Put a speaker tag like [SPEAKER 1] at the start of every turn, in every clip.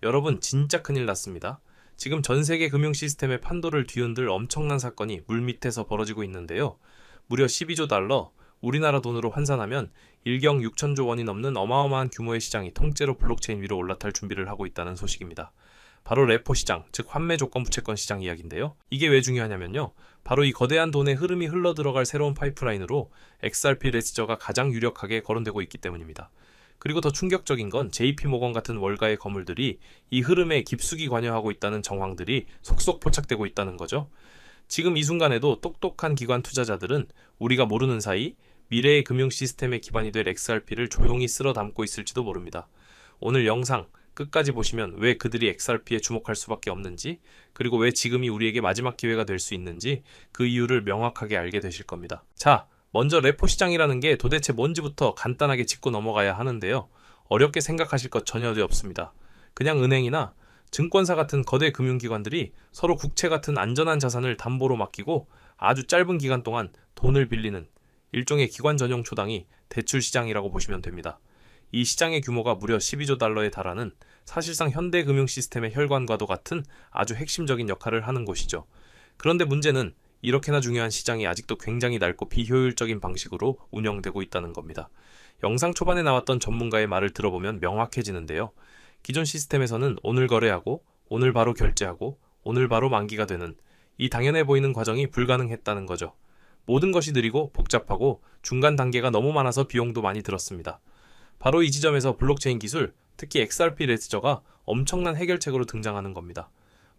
[SPEAKER 1] 여러분 진짜 큰일 났습니다. 지금 전 세계 금융 시스템의 판도를 뒤흔들 엄청난 사건이 물밑에서 벌어지고 있는데요. 무려 12조 달러, 우리나라 돈으로 환산하면 일경 6천조 원이 넘는 어마어마한 규모의 시장이 통째로 블록체인 위로 올라탈 준비를 하고 있다는 소식입니다. 바로 레포 시장, 즉 환매 조건 부채권 시장 이야기인데요. 이게 왜 중요하냐면요. 바로 이 거대한 돈의 흐름이 흘러 들어갈 새로운 파이프라인으로 XRP 레지저가 가장 유력하게 거론되고 있기 때문입니다. 그리고 더 충격적인 건 JP모건 같은 월가의 거물들이 이 흐름에 깊숙이 관여하고 있다는 정황들이 속속 포착되고 있다는 거죠. 지금 이 순간에도 똑똑한 기관 투자자들은 우리가 모르는 사이 미래의 금융 시스템의 기반이 될 XRP를 조용히 쓸어 담고 있을지도 모릅니다. 오늘 영상 끝까지 보시면 왜 그들이 XRP에 주목할 수밖에 없는지, 그리고 왜 지금이 우리에게 마지막 기회가 될 수 있는지 그 이유를 명확하게 알게 되실 겁니다. 자, 먼저 레포 시장이라는 게 도대체 뭔지부터 간단하게 짚고 넘어가야 하는데요. 어렵게 생각하실 것 전혀 없습니다. 그냥 은행이나 증권사 같은 거대 금융기관들이 서로 국채 같은 안전한 자산을 담보로 맡기고 아주 짧은 기간 동안 돈을 빌리는 일종의 기관 전용 초당이 대출 시장이라고 보시면 됩니다. 이 시장의 규모가 무려 12조 달러에 달하는 사실상 현대 금융 시스템의 혈관과도 같은 아주 핵심적인 역할을 하는 곳이죠. 그런데 문제는 이렇게나 중요한 시장이 아직도 굉장히 넓고 비효율적인 방식으로 운영되고 있다는 겁니다. 영상 초반에 나왔던 전문가의 말을 들어보면 명확해지는데요. 기존 시스템에서는 오늘 거래하고 오늘 바로 결제하고 오늘 바로 만기가 되는 이 당연해 보이는 과정이 불가능했다는 거죠. 모든 것이 느리고 복잡하고 중간 단계가 너무 많아서 비용도 많이 들었습니다. 바로 이 지점에서 블록체인 기술, 특히 XRP 레지저가 엄청난 해결책으로 등장하는 겁니다.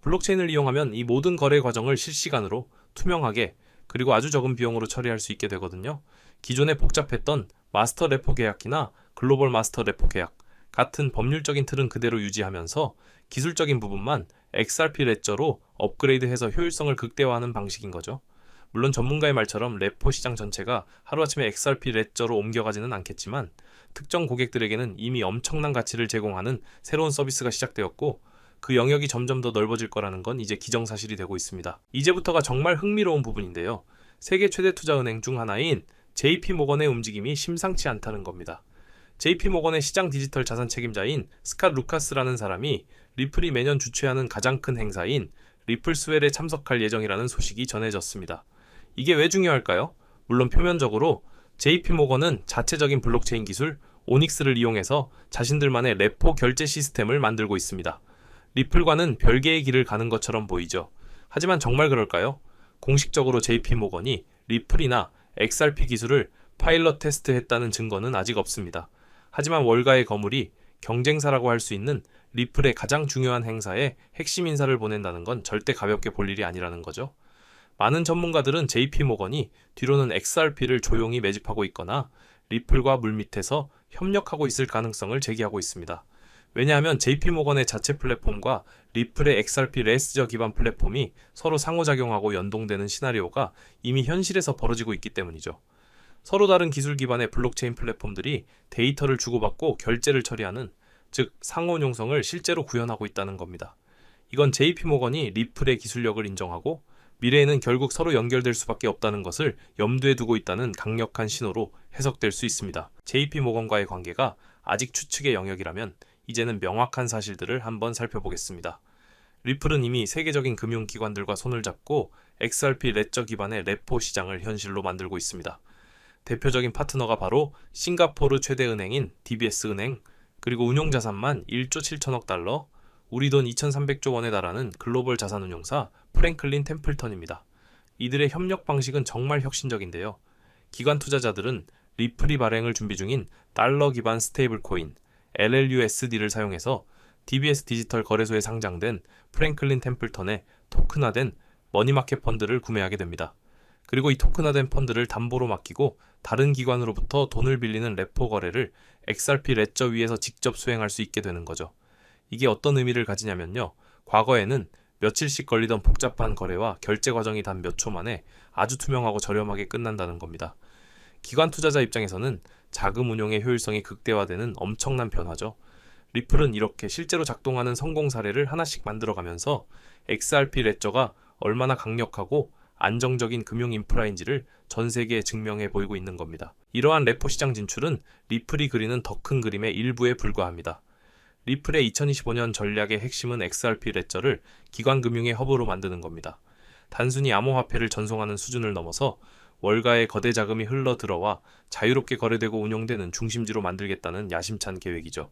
[SPEAKER 1] 블록체인을 이용하면 이 모든 거래 과정을 실시간으로 투명하게 그리고 아주 적은 비용으로 처리할 수 있게 되거든요. 기존에 복잡했던 마스터 레포 계약이나 글로벌 마스터 레포 계약 같은 법률적인 틀은 그대로 유지하면서 기술적인 부분만 XRP 레저로 업그레이드해서 효율성을 극대화하는 방식인 거죠. 물론 전문가의 말처럼 레포 시장 전체가 하루아침에 XRP 레저로 옮겨가지는 않겠지만 특정 고객들에게는 이미 엄청난 가치를 제공하는 새로운 서비스가 시작되었고 그 영역이 점점 더 넓어질 거라는 건 이제 기정사실이 되고 있습니다. 이제부터가 정말 흥미로운 부분인데요. 세계 최대 투자은행 중 하나인 JP모건의 움직임이 심상치 않다는 겁니다. JP모건의 시장 디지털 자산 책임자인 스캇 루카스라는 사람이 리플이 매년 주최하는 가장 큰 행사인 리플스웰에 참석할 예정이라는 소식이 전해졌습니다. 이게 왜 중요할까요? 물론 표면적으로 JP모건은 자체적인 블록체인 기술 오닉스를 이용해서 자신들만의 레포 결제 시스템을 만들고 있습니다. 리플과는 별개의 길을 가는 것처럼 보이죠. 하지만 정말 그럴까요? 공식적으로 JP모건이 리플이나 XRP 기술을 파일럿 테스트했다는 증거는 아직 없습니다. 하지만 월가의 거물이 경쟁사라고 할 수 있는 리플의 가장 중요한 행사에 핵심 인사를 보낸다는 건 절대 가볍게 볼 일이 아니라는 거죠. 많은 전문가들은 JP모건이 뒤로는 XRP를 조용히 매집하고 있거나 리플과 물밑에서 협력하고 있을 가능성을 제기하고 있습니다. 왜냐하면 JP모건의 자체 플랫폼과 리플의 XRP 레지저 기반 플랫폼이 서로 상호작용하고 연동되는 시나리오가 이미 현실에서 벌어지고 있기 때문이죠. 서로 다른 기술 기반의 블록체인 플랫폼들이 데이터를 주고받고 결제를 처리하는, 즉 상호용성을 실제로 구현하고 있다는 겁니다. 이건 JP모건이 리플의 기술력을 인정하고 미래에는 결국 서로 연결될 수밖에 없다는 것을 염두에 두고 있다는 강력한 신호로 해석될 수 있습니다. JP모건과의 관계가 아직 추측의 영역이라면 이제는 명확한 사실들을 한번 살펴보겠습니다. 리플은 이미 세계적인 금융기관들과 손을 잡고 XRP 레저 기반의 레포 시장을 현실로 만들고 있습니다. 대표적인 파트너가 바로 싱가포르 최대 은행인 DBS은행, 그리고 운용자산만 1조 7천억 달러, 우리 돈 2,300조 원에 달하는 글로벌 자산운용사 프랭클린 템플턴입니다. 이들의 협력 방식은 정말 혁신적인데요. 기관 투자자들은 리플이 발행을 준비 중인 달러 기반 스테이블 코인 LLUSD를 사용해서 DBS 디지털 거래소에 상장된 프랭클린 템플턴의 토큰화된 머니마켓 펀드를 구매하게 됩니다. 그리고 이 토큰화된 펀드를 담보로 맡기고 다른 기관으로부터 돈을 빌리는 레포 거래를 XRP 레저 위에서 직접 수행할 수 있게 되는 거죠. 이게 어떤 의미를 가지냐면요. 과거에는 며칠씩 걸리던 복잡한 거래와 결제 과정이 단 몇 초 만에 아주 투명하고 저렴하게 끝난다는 겁니다. 기관 투자자 입장에서는 자금 운용의 효율성이 극대화되는 엄청난 변화죠. 리플은 이렇게 실제로 작동하는 성공 사례를 하나씩 만들어가면서 XRP 레저가 얼마나 강력하고 안정적인 금융 인프라인지를 전 세계에 증명해 보이고 있는 겁니다. 이러한 레포 시장 진출은 리플이 그리는 더 큰 그림의 일부에 불과합니다. 리플의 2025년 전략의 핵심은 XRP 레저를 기관금융의 허브로 만드는 겁니다. 단순히 암호화폐를 전송하는 수준을 넘어서 월가의 거대 자금이 흘러 들어와 자유롭게 거래되고 운용되는 중심지로 만들겠다는 야심찬 계획이죠.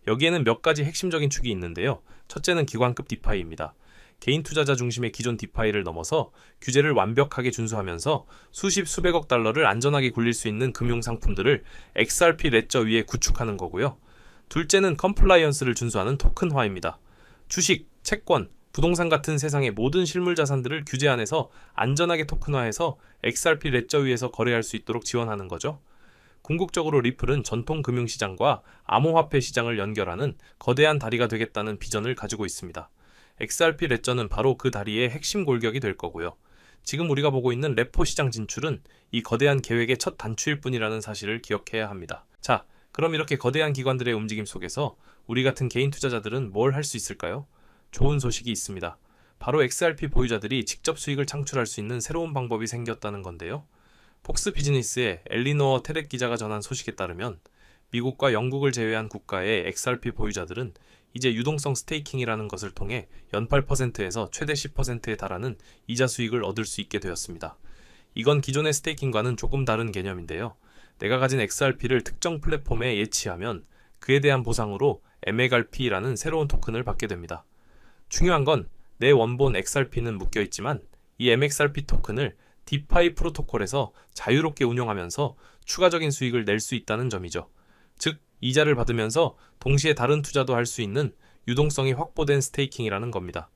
[SPEAKER 1] 여기에는 몇 가지 핵심적인 축이 있는데요. 첫째는 기관급 디파이입니다. 개인 투자자 중심의 기존 디파이를 넘어서 규제를 완벽하게 준수하면서 수십 수백억 달러를 안전하게 굴릴 수 있는 금융 상품들을 XRP 레저 위에 구축하는 거고요. 둘째는 컴플라이언스를 준수하는 토큰화입니다. 주식, 채권, 부동산 같은 세상의 모든 실물 자산들을 규제 안에서 안전하게 토큰화해서 XRP 레저 위에서 거래할 수 있도록 지원하는 거죠. 궁극적으로 리플은 전통 금융시장과 암호화폐 시장을 연결하는 거대한 다리가 되겠다는 비전을 가지고 있습니다. XRP 레저는 바로 그 다리의 핵심 골격이 될 거고요. 지금 우리가 보고 있는 레포 시장 진출은 이 거대한 계획의 첫 단추일 뿐이라는 사실을 기억해야 합니다. 자, 그럼 이렇게 거대한 기관들의 움직임 속에서 우리 같은 개인 투자자들은 뭘 할 수 있을까요? 좋은 소식이 있습니다. 바로 XRP 보유자들이 직접 수익을 창출할 수 있는 새로운 방법이 생겼다는 건데요. 폭스 비즈니스의 엘리노어 테렉 기자가 전한 소식에 따르면 미국과 영국을 제외한 국가의 XRP 보유자들은 이제 유동성 스테이킹이라는 것을 통해 연 8%에서 최대 10%에 달하는 이자 수익을 얻을 수 있게 되었습니다. 이건 기존의 스테이킹과는 조금 다른 개념인데요. 내가 가진 XRP를 특정 플랫폼에 예치하면 그에 대한 보상으로 MXRP라는 새로운 토큰을 받게 됩니다. 중요한 건 내 원본 XRP는 묶여있지만 이 MXRP 토큰을 디파이 프로토콜에서 자유롭게 운영하면서 추가적인 수익을 낼 수 있다는 점이죠. 즉, 이자를 받으면서 동시에 다른 투자도 할 수 있는 유동성이 확보된 스테이킹이라는 겁니다.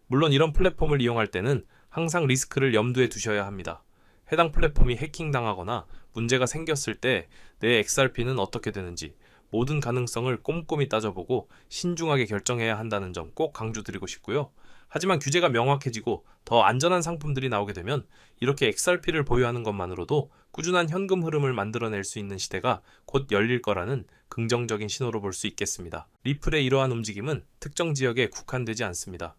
[SPEAKER 1] 물론 이런 플랫폼을 이용할 때는 항상 리스크를 염두에 두셔야 합니다. 해당 플랫폼이 해킹당하거나 문제가 생겼을 때 내 XRP는 어떻게 되는지 모든 가능성을 꼼꼼히 따져보고 신중하게 결정해야 한다는 점 꼭 강조드리고 싶고요. 하지만 규제가 명확해지고 더 안전한 상품들이 나오게 되면 이렇게 XRP를 보유하는 것만으로도 꾸준한 현금 흐름을 만들어낼 수 있는 시대가 곧 열릴 거라는 긍정적인 신호로 볼 수 있겠습니다. 리플의 이러한 움직임은 특정 지역에 국한되지 않습니다.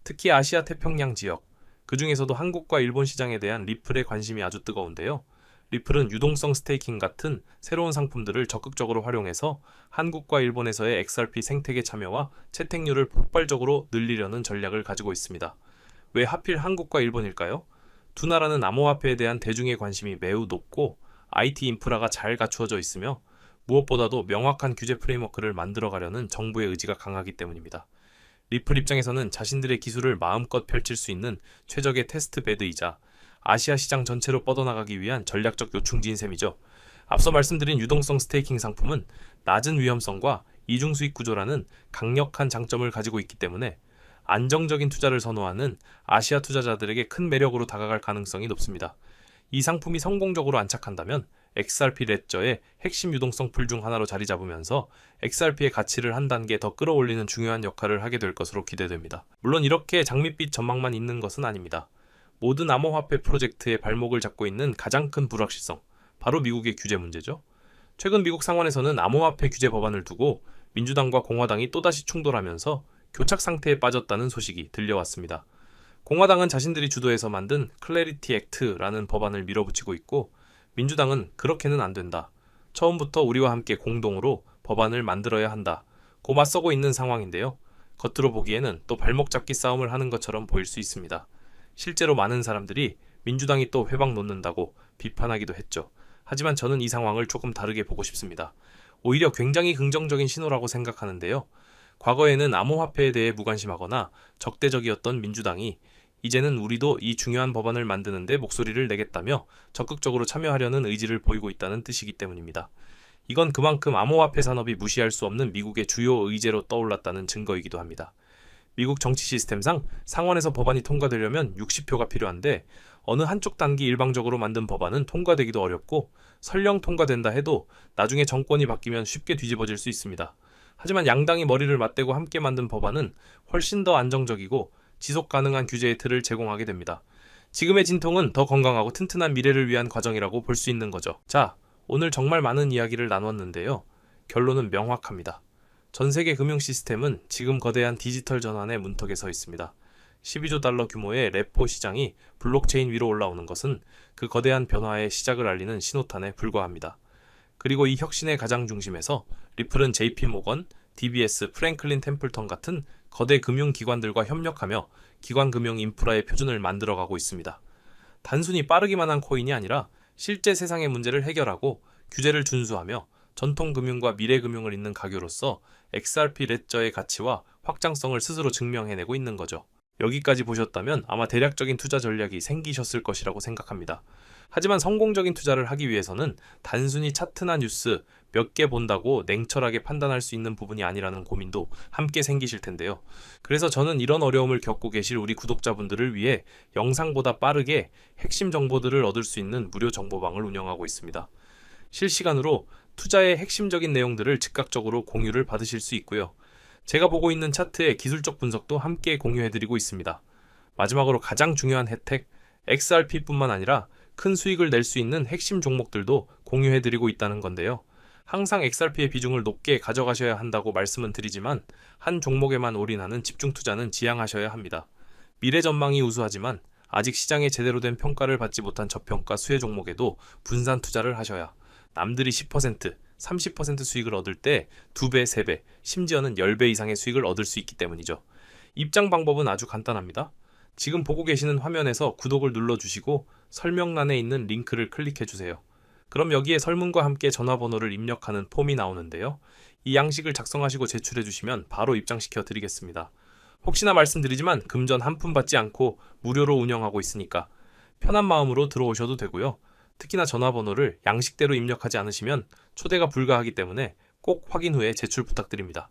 [SPEAKER 1] 특히 아시아 태평양 지역, 그 중에서도 한국과 일본 시장에 대한 리플의 관심이 아주 뜨거운데요. 리플은 유동성 스테이킹 같은 새로운 상품들을 적극적으로 활용해서 한국과 일본에서의 XRP 생태계 참여와 채택률을 폭발적으로 늘리려는 전략을 가지고 있습니다. 왜 하필 한국과 일본일까요? 두 나라는 암호화폐에 대한 대중의 관심이 매우 높고 IT 인프라가 잘 갖추어져 있으며 무엇보다도 명확한 규제 프레임워크를 만들어가려는 정부의 의지가 강하기 때문입니다. 리플 입장에서는 자신들의 기술을 마음껏 펼칠 수 있는 최적의 테스트 베드이자 아시아 시장 전체로 뻗어나가기 위한 전략적 요충지인 셈이죠. 앞서 말씀드린 유동성 스테이킹 상품은 낮은 위험성과 이중 수익 구조라는 강력한 장점을 가지고 있기 때문에 안정적인 투자를 선호하는 아시아 투자자들에게 큰 매력으로 다가갈 가능성이 높습니다. 이 상품이 성공적으로 안착한다면 XRP 레저의 핵심 유동성 풀 중 하나로 자리 잡으면서 XRP의 가치를 한 단계 더 끌어올리는 중요한 역할을 하게 될 것으로 기대됩니다. 물론 이렇게 장밋빛 전망만 있는 것은 아닙니다. 모든 암호화폐 프로젝트의 발목을 잡고 있는 가장 큰 불확실성, 바로 미국의 규제 문제죠. 최근 미국 상원에서는 암호화폐 규제 법안을 두고 민주당과 공화당이 또다시 충돌하면서 교착 상태에 빠졌다는 소식이 들려왔습니다. 공화당은 자신들이 주도해서 만든 클래리티 액트라는 법안을 밀어붙이고 있고 민주당은 그렇게는 안 된다. 처음부터 우리와 함께 공동으로 법안을 만들어야 한다. 고 맞서고 있는 상황인데요. 겉으로 보기에는 또 발목 잡기 싸움을 하는 것처럼 보일 수 있습니다. 실제로 많은 사람들이 민주당이 또 회방 놓는다고 비판하기도 했죠. 하지만 저는 이 상황을 조금 다르게 보고 싶습니다. 오히려 굉장히 긍정적인 신호라고 생각하는데요. 과거에는 암호화폐에 대해 무관심하거나 적대적이었던 민주당이 이제는 우리도 이 중요한 법안을 만드는데 목소리를 내겠다며 적극적으로 참여하려는 의지를 보이고 있다는 뜻이기 때문입니다. 이건 그만큼 암호화폐 산업이 무시할 수 없는 미국의 주요 의제로 떠올랐다는 증거이기도 합니다. 미국 정치 시스템상 상원에서 법안이 통과되려면 60표가 필요한데 어느 한쪽 단기 일방적으로 만든 법안은 통과되기도 어렵고 설령 통과된다 해도 나중에 정권이 바뀌면 쉽게 뒤집어질 수 있습니다. 하지만 양당이 머리를 맞대고 함께 만든 법안은 훨씬 더 안정적이고 지속 가능한 규제의 틀을 제공하게 됩니다. 지금의 진통은 더 건강하고 튼튼한 미래를 위한 과정이라고 볼 수 있는 거죠. 자, 오늘 정말 많은 이야기를 나눴는데요. 결론은 명확합니다. 전 세계 금융 시스템은 지금 거대한 디지털 전환의 문턱에 서 있습니다. 12조 달러 규모의 레포 시장이 블록체인 위로 올라오는 것은 그 거대한 변화의 시작을 알리는 신호탄에 불과합니다. 그리고 이 혁신의 가장 중심에서 리플은 JP 모건, DBS, 프랭클린 템플턴 같은 거대 금융기관들과 협력하며 기관금융 인프라의 표준을 만들어가고 있습니다. 단순히 빠르기만 한 코인이 아니라 실제 세상의 문제를 해결하고 규제를 준수하며 전통금융과 미래금융을 잇는 가교로서 XRP 레저의 가치와 확장성을 스스로 증명해내고 있는 거죠. 여기까지 보셨다면 아마 대략적인 투자 전략이 생기셨을 것이라고 생각합니다. 하지만 성공적인 투자를 하기 위해서는 단순히 차트나 뉴스 몇 개 본다고 냉철하게 판단할 수 있는 부분이 아니라는 고민도 함께 생기실 텐데요. 그래서 저는 이런 어려움을 겪고 계실 우리 구독자분들을 위해 영상보다 빠르게 핵심 정보들을 얻을 수 있는 무료 정보방을 운영하고 있습니다. 실시간으로 투자의 핵심적인 내용들을 즉각적으로 공유를 받으실 수 있고요. 제가 보고 있는 차트의 기술적 분석도 함께 공유해드리고 있습니다. 마지막으로 가장 중요한 혜택, XRP뿐만 아니라 큰 수익을 낼 수 있는 핵심 종목들도 공유해드리고 있다는 건데요. 항상 XRP의 비중을 높게 가져가셔야 한다고 말씀은 드리지만 한 종목에만 올인하는 집중 투자는 지양하셔야 합니다. 미래 전망이 우수하지만 아직 시장에 제대로 된 평가를 받지 못한 저평가 수혜 종목에도 분산 투자를 하셔야 남들이 10%, 30% 수익을 얻을 때 2배, 3배, 심지어는 10배 이상의 수익을 얻을 수 있기 때문이죠. 입장 방법은 아주 간단합니다. 지금 보고 계시는 화면에서 구독을 눌러주시고 설명란에 있는 링크를 클릭해주세요. 그럼 여기에 설문과 함께 전화번호를 입력하는 폼이 나오는데요. 이 양식을 작성하시고 제출해주시면 바로 입장시켜 드리겠습니다. 혹시나 말씀드리지만 금전 한 푼 받지 않고 무료로 운영하고 있으니까 편한 마음으로 들어오셔도 되고요. 특히나 전화번호를 양식대로 입력하지 않으시면 초대가 불가하기 때문에 꼭 확인 후에 제출 부탁드립니다.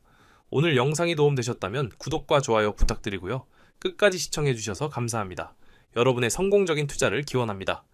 [SPEAKER 1] 오늘 영상이 도움되셨다면 구독과 좋아요 부탁드리고요. 끝까지 시청해주셔서 감사합니다. 여러분의 성공적인 투자를 기원합니다.